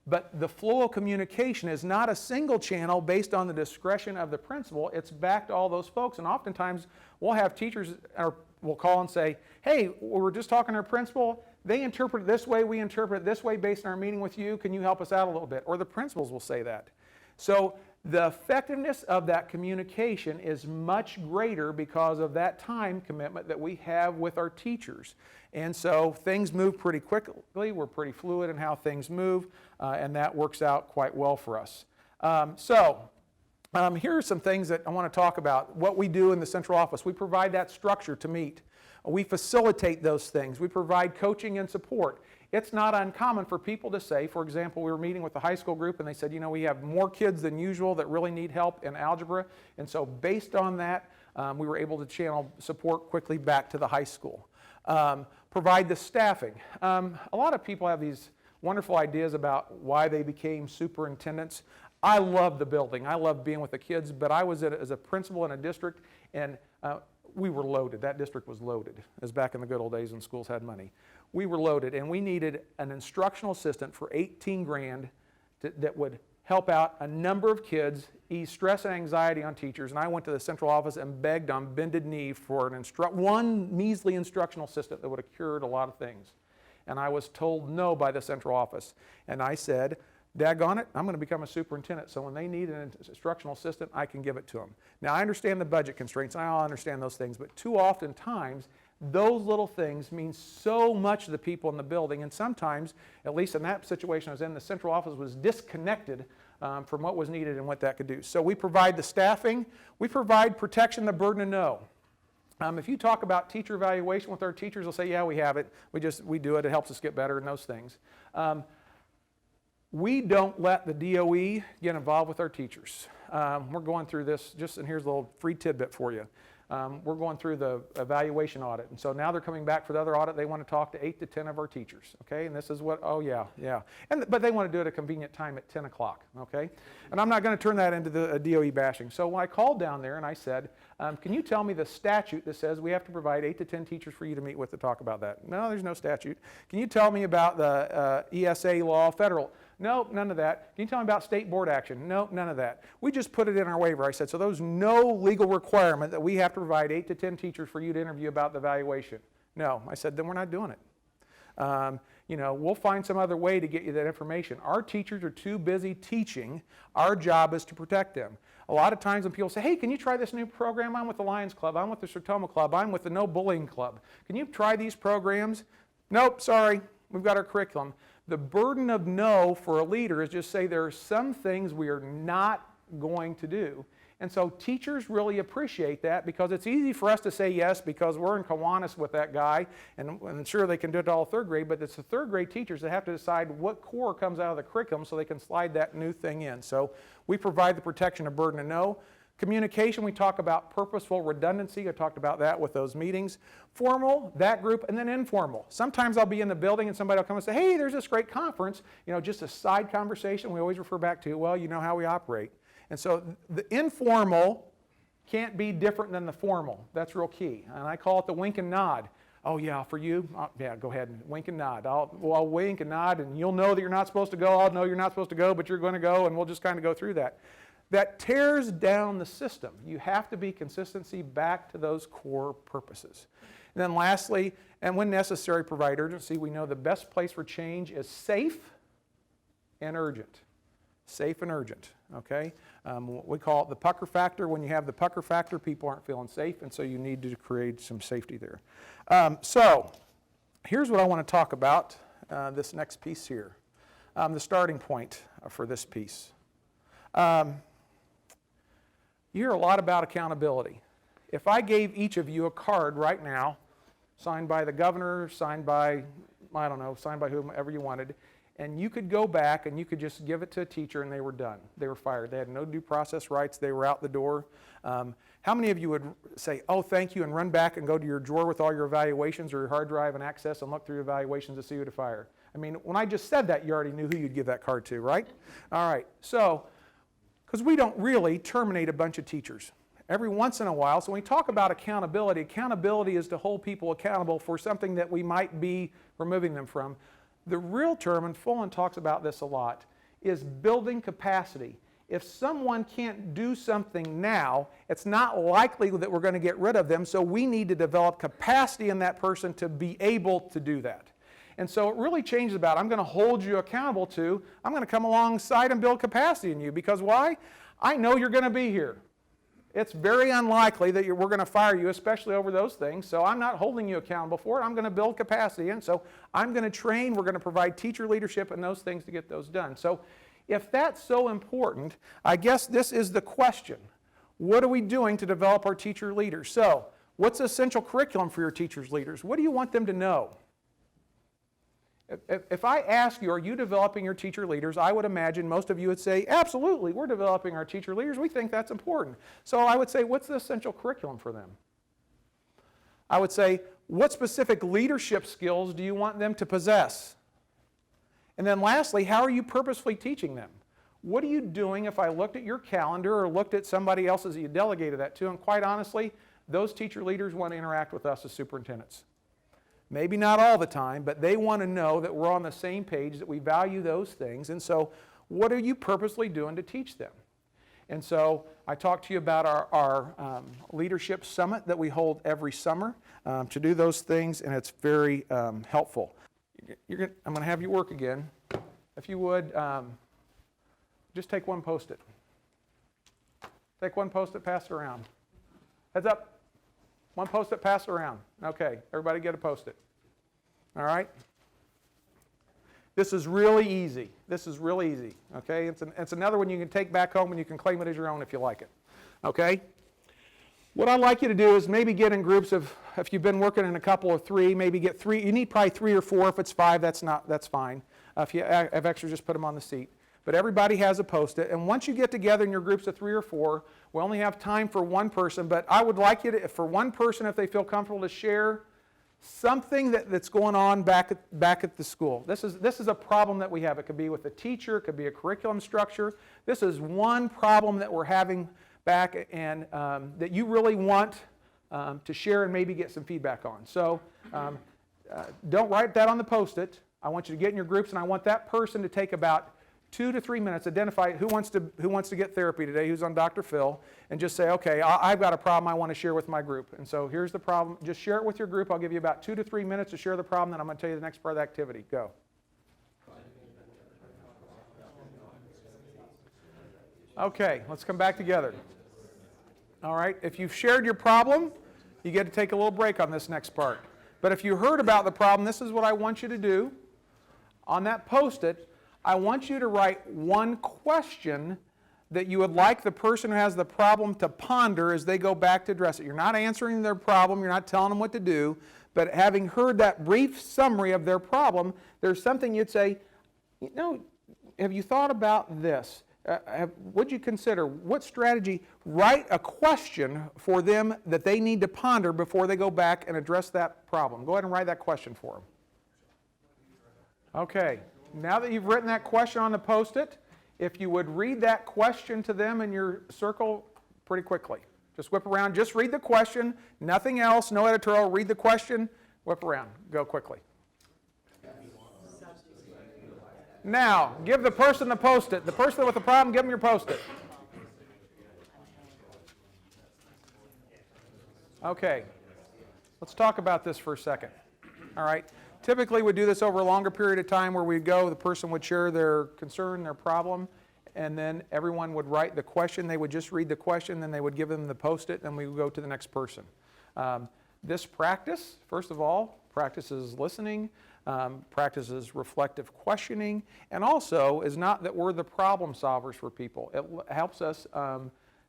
But the flow of communication is not a single channel based on the discretion of the principal. It's back to all those folks. And oftentimes, we'll have teachers, or we'll call and say, hey, we're just talking to our principal. They interpret it this way. We interpret it this way based on our meeting with you. Can you help us out a little bit? Or the principals will say that. So the effectiveness of that communication is much greater because of that time commitment that we have with our teachers. And so things move pretty quickly. We're pretty fluid in how things move, and that works out quite well for us. Here are some things that I want to talk about. What we do in the central office. We provide that structure to meet. We facilitate those things. We provide coaching and support. It's not uncommon for people to say, for example, we were meeting with the high school group and they said, you know, we have more kids than usual that really need help in algebra. And so based on that, we were able to channel support quickly back to the high school. Provide the staffing. A lot of people have these wonderful ideas about why they became superintendents. I love the building. I love being with the kids, but I was as a principal in a district, and we were loaded. That district was loaded, as back in the good old days when schools had money. We were loaded, and we needed an instructional assistant for 18 grand that would help out a number of kids, ease stress and anxiety on teachers. And I went to the central office and begged on bended knee for one measly instructional assistant that would have cured a lot of things. And I was told no by the central office. And I said, daggone it, I'm going to become a superintendent, so when they need an instructional assistant, I can give it to them. Now, I understand the budget constraints, and I understand those things, but too often times, those little things mean so much to the people in the building, and sometimes, at least in that situation I was in, the central office was disconnected from what was needed and what that could do. So we provide the staffing, we provide protection, the burden of no. If you talk about teacher evaluation with our teachers, they'll say, yeah, we have it, we do it, it helps us get better and those things. We don't let the DOE get involved with our teachers. We're going through this, and here's a little free tidbit for you. We're going through the evaluation audit, and so now they're coming back for the other audit. They want to talk to 8 to 10 of our teachers, okay? And this is what, oh yeah. But they want to do it at a convenient time at 10 o'clock, okay? And I'm not going to turn that into the DOE bashing. So when I called down there and I said, can you tell me the statute that says we have to provide 8 to 10 teachers for you to meet with to talk about that? No, there's no statute. Can you tell me about the ESA law, federal? Nope, none of that. Can you tell me about state board action? Nope, none of that. We just put it in our waiver. I said, so there's no legal requirement that we have to provide 8 to 10 teachers for you to interview about the evaluation. No. I said, then we're not doing it. We'll find some other way to get you that information. Our teachers are too busy teaching. Our job is to protect them. A lot of times when people say, hey, can you try this new program? I'm with the Lions Club. I'm with the Sertoma Club. I'm with the No Bullying Club. Can you try these programs? Nope, sorry. We've got our curriculum. The burden of no for a leader is just say there are some things we are not going to do. And so teachers really appreciate that because it's easy for us to say yes because we're in Kiwanis with that guy and sure they can do it to all third grade, but it's the third grade teachers that have to decide what core comes out of the curriculum so they can slide that new thing in. So we provide the protection of burden of no. Communication, we talk about purposeful redundancy. I talked about that with those meetings. Formal, that group, and then informal. Sometimes I'll be in the building and somebody will come and say, hey, there's this great conference. Just a side conversation we always refer back to, well, you know how we operate. And so the informal can't be different than the formal. That's real key. And I call it the wink and nod. Oh, yeah, for you? Yeah, go ahead and wink and nod. I'll wink and nod, and you'll know that you're not supposed to go. I'll know you're not supposed to go, but you're going to go, and we'll just kind of go through that. That tears down the system. You have to be consistency back to those core purposes. And then lastly, and when necessary, provide urgency. We know the best place for change is safe and urgent. Safe and urgent, okay? We call it the pucker factor. When you have the pucker factor, people aren't feeling safe, and so you need to create some safety there. So here's what I want to talk about, this next piece here, the starting point for this piece. You hear a lot about accountability. If I gave each of you a card right now, signed by the governor, signed by, signed by whomever you wanted, and you could go back and you could just give it to a teacher and they were done. They were fired. They had no due process rights. They were out the door. How many of you would say, oh, thank you, and run back and go to your drawer with all your evaluations or your hard drive and access and look through your evaluations to see who to fire? I mean, when I just said that, you already knew who you'd give that card to, right? All right. So, because we don't really terminate a bunch of teachers. Every once in a while, so when we talk about accountability, accountability is to hold people accountable for something that we might be removing them from. The real term, and Fullen talks about this a lot, is building capacity. If someone can't do something now, it's not likely that we're going to get rid of them, so we need to develop capacity in that person to be able to do that. And so it really changes about, I'm going to hold you accountable to, I'm going to come alongside and build capacity in you. Because why? I know you're going to be here. It's very unlikely that we're going to fire you, especially over those things. So I'm not holding you accountable for it. I'm going to build capacity. And so I'm going to train. We're going to provide teacher leadership and those things to get those done. So if that's so important, I guess this is the question. What are we doing to develop our teacher leaders? So what's the essential curriculum for your teachers leaders? What do you want them to know? If I ask you, are you developing your teacher leaders, I would imagine most of you would say, absolutely, we're developing our teacher leaders. We think that's important. So I would say, what's the essential curriculum for them? I would say, what specific leadership skills do you want them to possess? And then lastly, how are you purposefully teaching them? What are you doing if I looked at your calendar or looked at somebody else's that you delegated that to, and quite honestly, those teacher leaders want to interact with us as superintendents. Maybe not all the time, but they want to know that we're on the same page, that we value those things. And so what are you purposely doing to teach them? And so I talked to you about our leadership summit that we hold every summer to do those things, and it's very helpful. I'm going to have you work again. If you would, just take one Post-it. Take one Post-it, pass it around. Heads up. One Post-it, pass it around. Okay, everybody get a Post-it. All right? This is really easy. This is really easy. Okay? It's another one you can take back home and you can claim it as your own if you like it. Okay? What I'd like you to do is maybe get in groups of, if you've been working in a couple of three, maybe get three. You need probably 3 or 4. If it's 5, that's fine. If you have extra, just put them on the seat. But everybody has a Post-it, and once you get together in your groups of 3 or 4, we only have time for one person, but I would like you to, for one person, if they feel comfortable, to share something that's going on back at the school. This is a problem that we have. It could be with a teacher, it could be a curriculum structure. This is one problem that we're having back and that you really want to share and maybe get some feedback on. So don't write that on the Post-it. I want you to get in your groups, and I want that person to take about 2 to 3 minutes, identify who wants to get therapy today, who's on Dr. Phil, and just say, okay, I've got a problem I want to share with my group. And so here's the problem. Just share it with your group. I'll give you about 2 to 3 minutes to share the problem, then I'm going to tell you the next part of the activity. Go. Okay, let's come back together. All right, if you've shared your problem, you get to take a little break on this next part. But if you heard about the problem, this is what I want you to do. On that Post-it, I want you to write one question that you would like the person who has the problem to ponder as they go back to address it. You're not answering their problem, you're not telling them what to do, but having heard that brief summary of their problem, there's something you'd say, you know, have you thought about this? Would you consider, what strategy? Write a question for them that they need to ponder before they go back and address that problem. Go ahead and write that question for them. Okay. Now that you've written that question on the Post-it, if you would read that question to them in your circle pretty quickly. Just whip around, just read the question, nothing else, no editorial, read the question, whip around, go quickly. Now, give the person the Post-it. The person with the problem, give them your Post-it. Okay, let's talk about this for a second. All right. Typically, we do this over a longer period of time where we go, the person would share their concern, their problem, and then everyone would write the question. They would just read the question, then they would give them the Post-it, and we would go to the next person. This practice, first of all, practices listening, practices reflective questioning, and also is not that we're the problem solvers for people. It helps us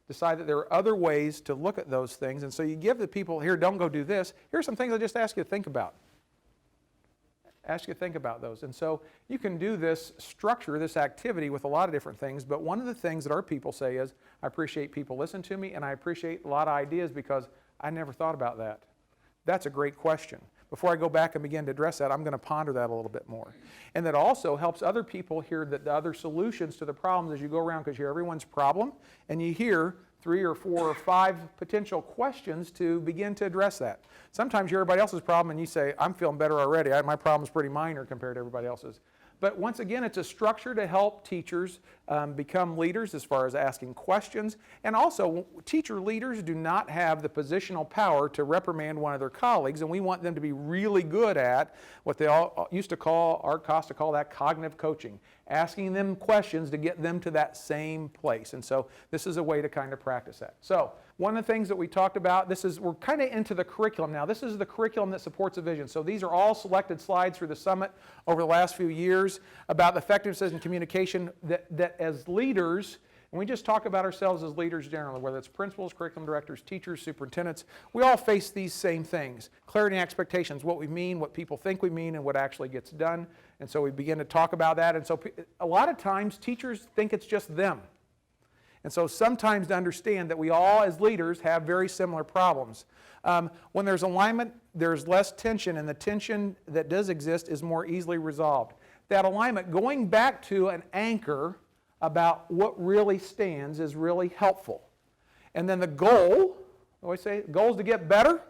decide that there are other ways to look at those things, and so you give the people, here, don't go do this. Here's some things I just ask you to think about. Ask you to think about those. And so you can do this structure, this activity with a lot of different things, but one of the things that our people say is, I appreciate people listen to me, and I appreciate a lot of ideas because I never thought about that. That's a great question. Before I go back and begin to address that, I'm going to ponder that a little bit more. And that also helps other people hear the other solutions to the problems as you go around, because you hear everyone's problem, and you hear 3 or 4 or 5 potential questions to begin to address that. Sometimes you hear everybody else's problem and you say, I'm feeling better already. My problem's pretty minor compared to everybody else's. But once again, it's a structure to help teachers become leaders as far as asking questions. And also, teacher leaders do not have the positional power to reprimand one of their colleagues, and we want them to be really good at what they all used to call, Art Costa call that cognitive coaching, asking them questions to get them to that same place. And so this is a way to kind of practice that. So one of the things that we talked about, we're kind of into the curriculum now. This is the curriculum that supports a vision. So these are all selected slides through the summit over the last few years about effectiveness in communication that as leaders, and we just talk about ourselves as leaders generally, whether it's principals, curriculum directors, teachers, superintendents, we all face these same things. Clarity and expectations, what we mean, what people think we mean, and what actually gets done. And so we begin to talk about that. And so a lot of times teachers think it's just them. And so sometimes to understand that we all as leaders have very similar problems. When there's alignment, there's less tension, and the tension that does exist is more easily resolved. That alignment, going back to an anchor about what really stands, is really helpful. And then the goal I always say, the goal is to get better,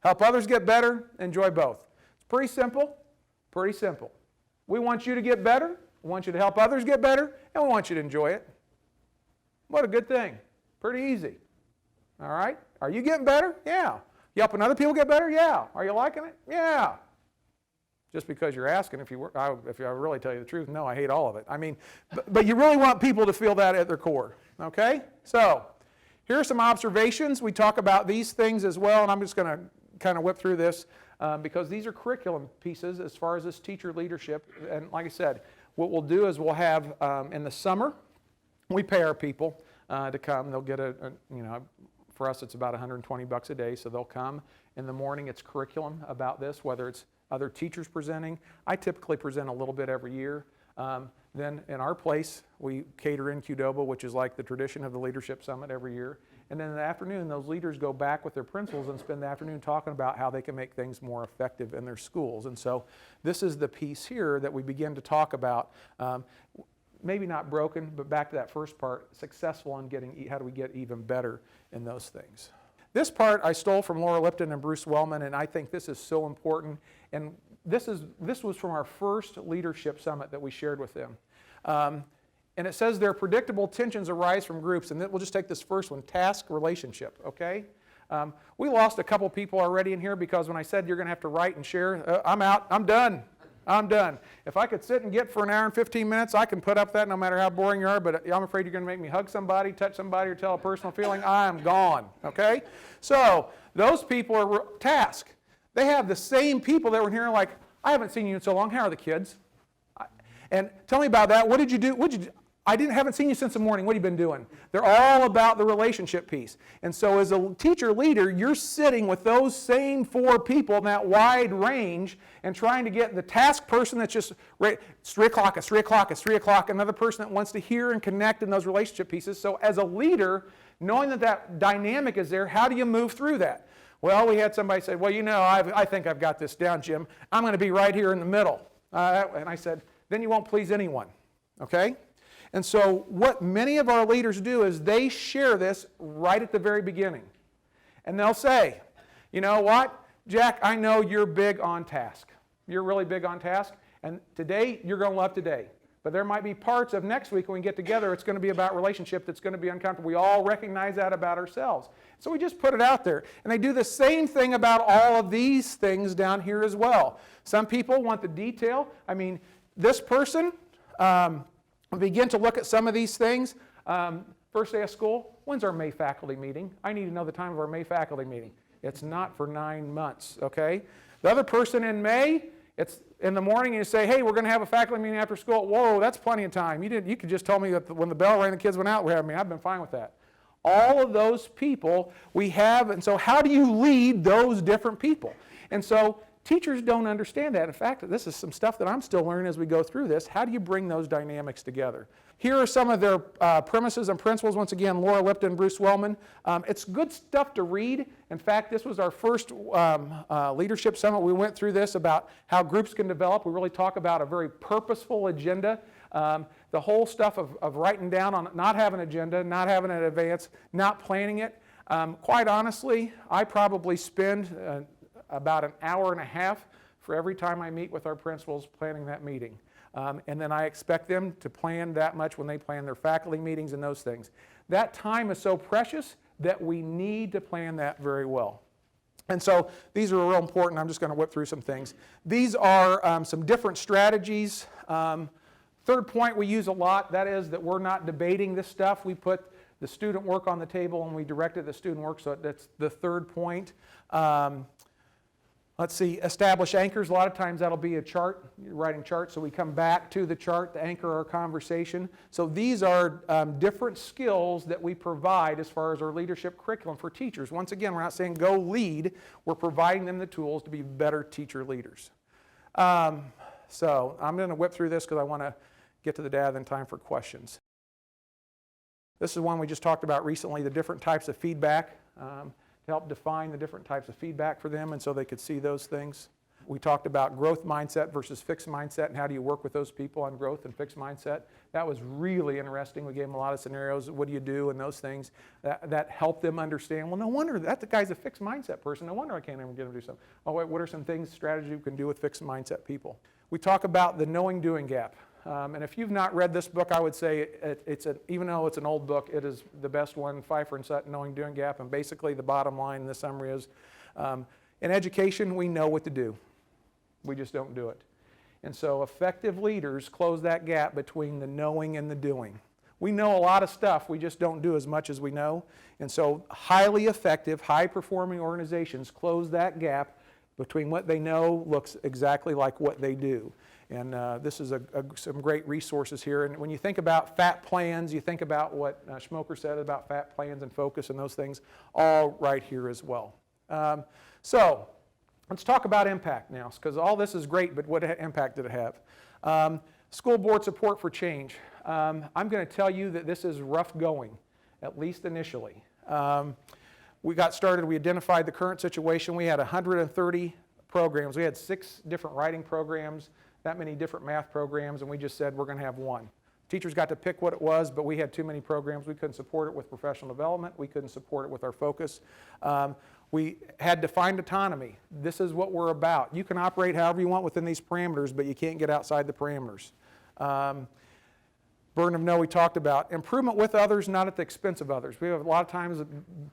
help others get better, enjoy both. It's pretty simple, pretty simple. We want you to get better, we want you to help others get better, and we want you to enjoy it. What a good thing. Pretty easy. All right? Are you getting better? Yeah. You helping other people get better? Yeah. Are you liking it? Yeah. Just because you're asking, if I really tell you the truth, no, I hate all of it. I mean, but you really want people to feel that at their core. Okay? So, here are some observations. We talk about these things as well, and I'm just going to kind of whip through this because these are curriculum pieces as far as this teacher leadership. And like I said, what we'll do is we'll have in the summer, we pay our people to come. They'll get for us it's about $120 a day, so they'll come. In the morning it's curriculum about this, whether it's other teachers presenting. I typically present a little bit every year. Then in our place, we cater in Qdoba, which is like the tradition of the Leadership Summit every year. And then in the afternoon, those leaders go back with their principals and spend the afternoon talking about how they can make things more effective in their schools. And so this is the piece here that we begin to talk about. Maybe not broken, but back to that first part, successful in getting, how do we get even better in those things. This part I stole from Laura Lipton and Bruce Wellman, and I think this is so important. And this was from our first leadership summit that we shared with them. And it says there predictable tensions arise from groups, and we'll just take this first one, task relationship, okay? We lost a couple people already in here because when I said you're going to have to write and share, I'm out, I'm done. I'm done. If I could sit and get for an hour and 15 minutes, I can put up that no matter how boring you are, but I'm afraid you're going to make me hug somebody, touch somebody, or tell a personal feeling. I'm gone, okay? So those people are task. They have the same people that were here like, I haven't seen you in so long. How are the kids? And tell me about that. What did you do? Haven't seen you since the morning. What have you been doing? They're all about the relationship piece. And so as a teacher leader, you're sitting with those same 4 people in that wide range and trying to get the task person that's just, it's 3 o'clock, it's 3 o'clock, it's 3 o'clock, another person that wants to hear and connect in those relationship pieces. So as a leader, knowing that dynamic is there, how do you move through that? Well, we had somebody say, well, I think I've got this down, Jim. I'm going to be right here in the middle. And I said, then you won't please anyone, okay? And so what many of our leaders do is they share this right at the very beginning. And they'll say, you know what, Jack, I know you're big on task. You're really big on task. And today, you're going to love today. But there might be parts of next week when we get together, it's going to be about relationship that's going to be uncomfortable. We all recognize that about ourselves. So we just put it out there. And they do the same thing about all of these things down here as well. Some people want the detail. I mean, this person... we begin to look at some of these things. First day of school, when's our May faculty meeting? I need to know the time of our May faculty meeting. It's not for 9 months, okay? The other person in May, it's in the morning and you say, hey, we're going to have a faculty meeting after school. Whoa, that's plenty of time. You could just tell me that when the bell rang, the kids went out. I've been fine with that. All of those people we have, and so how do you lead those different people? And so teachers don't understand that. In fact, this is some stuff that I'm still learning as we go through this. How do you bring those dynamics together? Here are some of their premises and principles. Once again, Laura Lipton, Bruce Wellman. It's good stuff to read. In fact, this was our first leadership summit. We went through this about how groups can develop. We really talk about a very purposeful agenda. The whole stuff of writing down on not having an agenda, not having an advance, not planning it. Quite honestly, I probably spend about an hour and a half for every time I meet with our principals planning that meeting. And then I expect them to plan that much when they plan their faculty meetings and those things. That time is so precious that we need to plan that very well. And so these are real important. I'm just going to whip through some things. These are some different strategies. Third point we use a lot, that is that we're not debating this stuff. We put the student work on the table and we directed the student work, so that's the third point. Let's see, establish anchors. A lot of times that'll be a chart, writing charts, so we come back to the chart to anchor our conversation. So these are different skills that we provide as far as our leadership curriculum for teachers. Once again, we're not saying go lead, we're providing them the tools to be better teacher leaders. So I'm going to whip through this because I want to get to the data in time for questions. This is one we just talked about recently, the different types of feedback. To help define the different types of feedback for them and so they could see those things. We talked about growth mindset versus fixed mindset and how do you work with those people on growth and fixed mindset. That was really interesting. We gave them a lot of scenarios. What do you do and those things that helped them understand, well, no wonder that the guy's a fixed mindset person. No wonder I can't even get him to do something. Oh, wait, what are some things, strategies we can do with fixed mindset people? We talk about the knowing-doing gap. And if you've not read this book, I would say even though it's an old book, it is the best one, Pfeiffer and Sutton, Knowing-Doing Gap. And basically the bottom line in the summary is, in education, we know what to do. We just don't do it. And so effective leaders close that gap between the knowing and the doing. We know a lot of stuff, we just don't do as much as we know. And so highly effective, high-performing organizations close that gap between what they know looks exactly like what they do. And this is some great resources here. And when you think about FAT plans, you think about what Schmoker said about FAT plans and focus and those things, all right here as well. So let's talk about impact now, because all this is great, but what impact did it have? School board support for change. I'm going to tell you that this is rough going, at least initially. We got started, we identified the current situation. We had 130 programs. We had 6 different writing programs, that many different math programs, and we just said we're going to have one. Teachers got to pick what it was, but we had too many programs. We couldn't support it with professional development. We couldn't support it with our focus. We had defined autonomy. This is what we're about. You can operate however you want within these parameters, but you can't get outside the parameters. Burden of no, we talked about. Improvement with others, not at the expense of others. We have a lot of times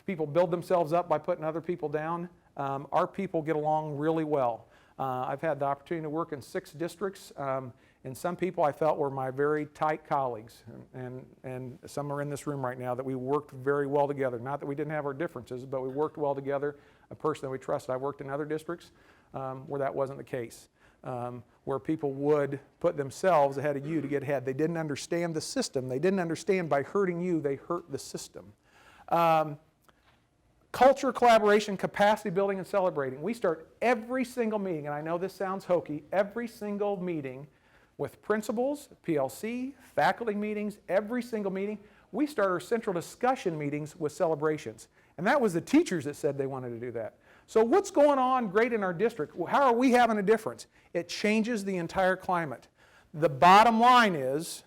people build themselves up by putting other people down. Our people get along really well. I've had the opportunity to work in 6 districts, and some people I felt were my very tight colleagues, and some are in this room right now that we worked very well together. Not that we didn't have our differences, but we worked well together, a person that we trusted. I worked in other districts where that wasn't the case, where people would put themselves ahead of you to get ahead. They didn't understand the system. They didn't understand by hurting you, they hurt the system. Culture, collaboration, capacity building, and celebrating. We start every single meeting, and I know this sounds hokey, every single meeting with principals, PLC, faculty meetings, every single meeting. We start our central discussion meetings with celebrations. And that was the teachers that said they wanted to do that. So what's going on great in our district? How are we having a difference? It changes the entire climate. The bottom line is,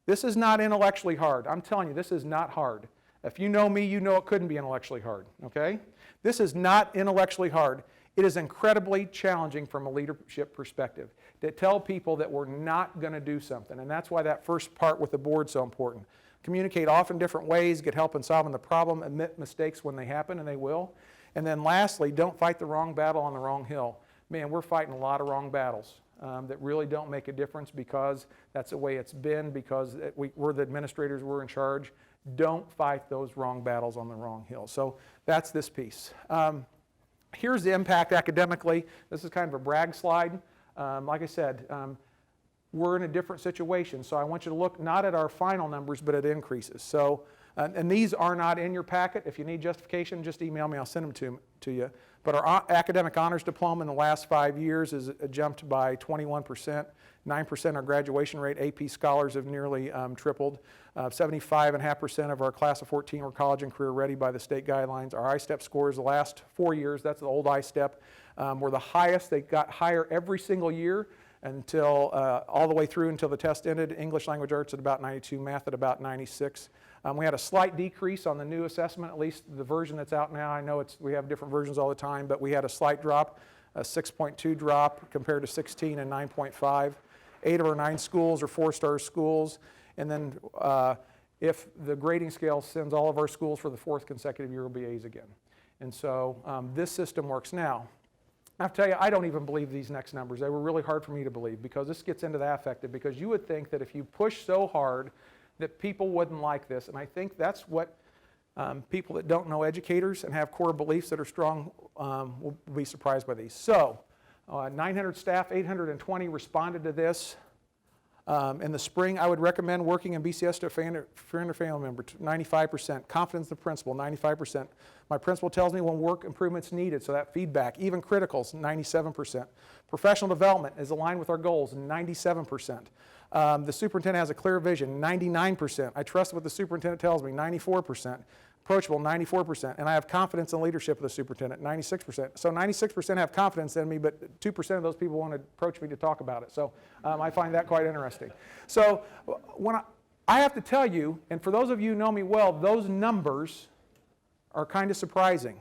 this is not intellectually hard. I'm telling you, this is not hard. If you know me, you know it couldn't be intellectually hard, okay? This is not intellectually hard. It is incredibly challenging from a leadership perspective to tell people that we're not going to do something. And that's why that first part with the board is so important. Communicate often different ways, get help in solving the problem, admit mistakes when they happen, and they will. And then lastly, don't fight the wrong battle on the wrong hill. Man, we're fighting a lot of wrong battles that really don't make a difference because that's the way it's been, because we're the administrators, we're in charge. Don't fight those wrong battles on the wrong hill. So that's this piece. Here's the impact academically. This is kind of a brag slide. Like I said, we're in a different situation. So I want you to look not at our final numbers, but at increases. So, and these are not in your packet. If you need justification, just email me. I'll send them to you. But our academic honors diploma in the last 5 years has jumped by 21%. 9% our graduation rate. AP scholars have nearly tripled. 75.5% of our class of 14 were college and career ready by the state guidelines. Our ISTEP scores the last 4 years, that's the old ISTEP, were the highest. They got higher every single year until all the way through until the test ended. English language arts at about 92, math at about 96. We had a slight decrease on the new assessment, at least the version that's out now. I know we have different versions all the time, but we had a slight drop, a 6.2 drop compared to 16 and 9.5. 8 of our 9 schools are 4-star schools. And then if the grading scale sends all of our schools for the 4th consecutive year, will be A's again. And so this system works now. I have to tell you, I don't even believe these next numbers. They were really hard for me to believe because this gets into the affective, because you would think that if you push so hard that people wouldn't like this. And I think that's what people that don't know educators and have core beliefs that are strong will be surprised by these. So 900 staff, 820 responded to this. In the spring, I would recommend working in BCS to a friend or family member, 95%. Confidence in the principal, 95%. My principal tells me when work improvement's needed, so that feedback. Even criticals, 97%. Professional development is aligned with our goals, 97%. The superintendent has a clear vision, 99%. I trust what the superintendent tells me, 94%. approachable, 94%. And I have confidence in leadership of the superintendent, 96%. So 96% have confidence in me, but 2% of those people want to approach me to talk about it. So I find that quite interesting. So when I have to tell you, and for those of you who know me well, those numbers are kind of surprising.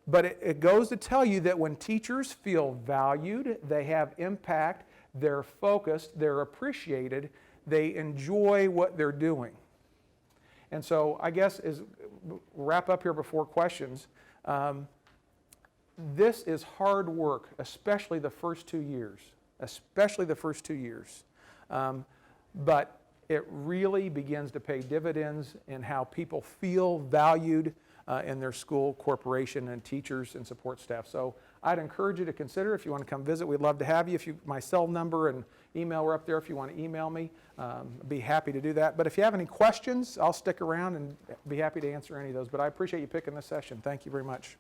But it goes to tell you that when teachers feel valued, they have impact, they're focused, they're appreciated, they enjoy what they're doing. And so I guess as wrap up here before questions, this is hard work, especially the first 2 years. But it really begins to pay dividends in how people feel valued in their school, corporation, and teachers and support staff. So I'd encourage you to consider. If you want to come visit, we'd love to have you. My cell number and email are up there if you want to email me. I'd be happy to do that. But if you have any questions, I'll stick around and be happy to answer any of those. But I appreciate you picking this session. Thank you very much.